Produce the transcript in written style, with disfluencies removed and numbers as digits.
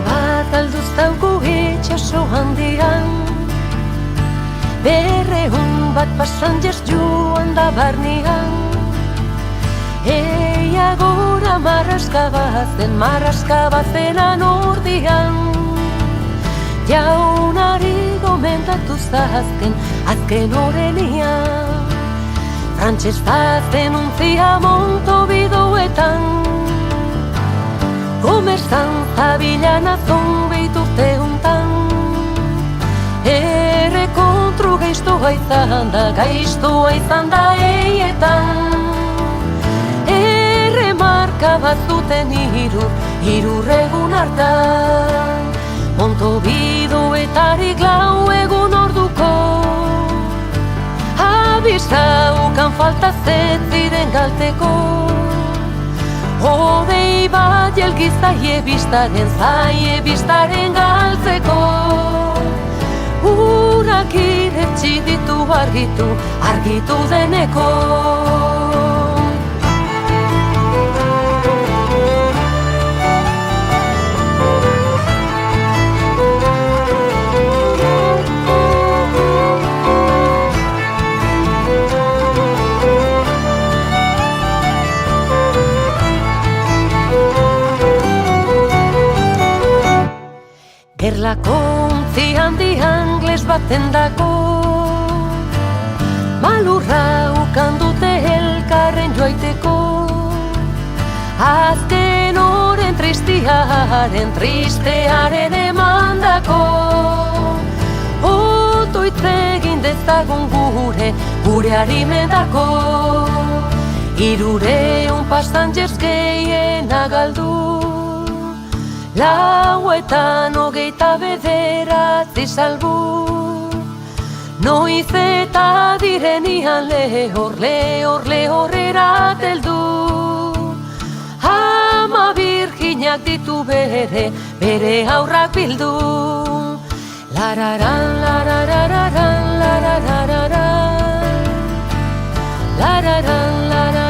bat galduztauko itxaso handian, berrehun bat passengers joan da barnean. Eia gora marraska bazen ordian, jaunari gomendatuz azken horrenian. Frantses bazen untzia Montobidoetan, komerzantza bilanazon behiturte untan. Errekontru gaiztoa izan da eietan. Erremarka bat zuten hirur egun hartan. Montobidoetarik lau egun orduko, abisaukan falta ziren galteko. Hodei bat jelgizaie bistaren galtzeko. Urak iretsi ditu argitu deneko. Gerlako ontzi handi angles baten dako, malurra ukan dute elkarren joaiteko. Azken oren tristearen emandako, otoitz egin dezagun gure harimendako. 300 passengers gehiena galdu, lauetan 29 salbu. Noiz eta direnian lehorrerat heldu. Ama Birjinak ditu bere aurrak bildu. Lararan, lararararan, lararararan, lararan, lararan.